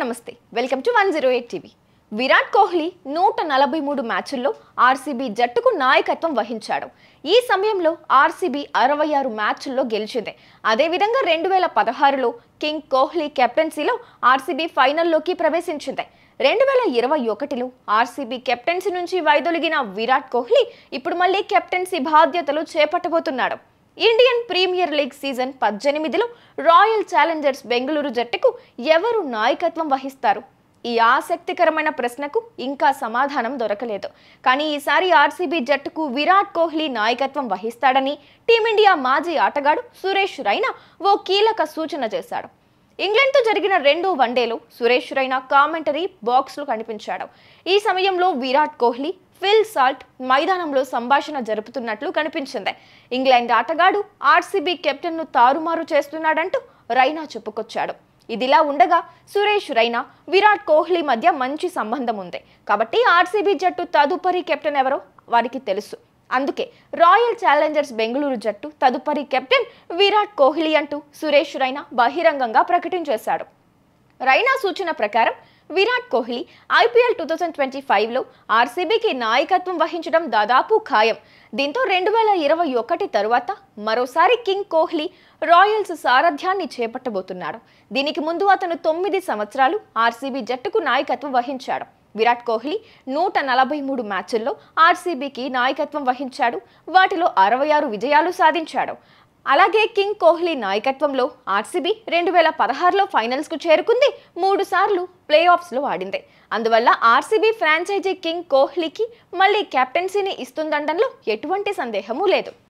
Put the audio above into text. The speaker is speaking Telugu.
నమస్తే welcome to 108 TV. Virat Kohli 143 మ్యాచ్ల్లో ఆర్సీబీ జట్టుకు నాయకత్వం వహించాడు. ఈ సమయంలో ఆర్సీబీ 66 మ్యాచ్ల్లో గెలిచింది. అదేవిధంగా 2016లో కింగ్ కోహ్లీ కెప్టెన్సీలో ఆర్సీబీ ఫైనల్లోకి ప్రవేశించింది. 2021లో ఆర్సీబీ కెప్టెన్సీ నుంచి వైదొలిగిన విరాట్ కోహ్లీ ఇప్పుడు మళ్ళీ కెప్టెన్సీ బాధ్యతలు చేపట్టబోతున్నాడు. ఇండియన్ ప్రీమియర్ లీగ్ సీజన్ 18లో రాయల్ ఛాలెంజర్స్ బెంగళూరు జట్టుకు ఎవరు నాయకత్వం వహిస్తారు? ఈ ఆసక్తికరమైన ప్రశ్నకు ఇంకా సమాధానం దొరకలేదు. కానీ ఈసారి ఆర్సీబీ జట్టుకు విరాట్ కోహ్లీ నాయకత్వం వహిస్తాడని టీమిండియా మాజీ ఆటగాడు సురేష్ రైనా ఓ కీలక సూచన చేశాడు. ఇంగ్లాండ్తో జరిగిన రెండో వన్డేలో సురేష్ రైనా కామెంటరీ బాక్స్లో కనిపించాడు. ఈ సమయంలో విరాట్ కోహ్లీ, ఫిల్ సాల్ట్ మైదానంలో సంభాషణ జరుపుతున్నట్లు కనిపించింది. ఇంగ్లాండ్ ఆటగాడు ఆర్సీబీ కెప్టెన్ను తారుమారు చేస్తున్నాడంటూ రైనా చెప్పుకొచ్చాడు. ఇదిలా ఉండగా సురేష్ రైనా, విరాట్ కోహ్లీ మధ్య మంచి సంబంధం ఉంది కాబట్టి ఆర్సీబీ జట్టు తదుపరి కెప్టెన్ ఎవరో వారికి తెలుసు. అందుకే రాయల్ ఛాలెంజర్స్ బెంగళూరు జట్టు తదుపరి కెప్టెన్ విరాట్ కోహ్లీ అంటూ సురేష్ రైనా బహిరంగంగా ప్రకటించేశాడు. రైనా సూచన ప్రకారం విరాట్ కోహ్లీ ఐపీఎల్ 2025లో ఆర్సీబీకి నాయకత్వం వహించడం దాదాపు ఖాయం. దీంతో 2021 తరువాత మరోసారి కింగ్ కోహ్లీ రాయల్స్ సారథ్యాన్ని చేపట్టబోతున్నాడు. దీనికి ముందు అతను 9 సంవత్సరాలు ఆర్సీబీ జట్టుకు నాయకత్వం వహించాడు. విరాట్ కోహ్లీ 143 మ్యాచ్ల్లో ఆర్సీబీకి నాయకత్వం వహించాడు. వాటిలో 66 విజయాలు సాధించాడు. అలాగే కింగ్ కోహ్లీ నాయకత్వంలో ఆర్సీబీ 2016లో ఫైనల్స్కు చేరుకుంది. 3 సార్లు ప్లే ఆఫ్స్లో ఆడింది. అందువల్ల ఆర్సీబీ ఫ్రాంచైజీ కింగ్ కోహ్లీకి మళ్ళీ కెప్టెన్సీని ఇస్తుందనడంలో ఎటువంటి సందేహమూ లేదు.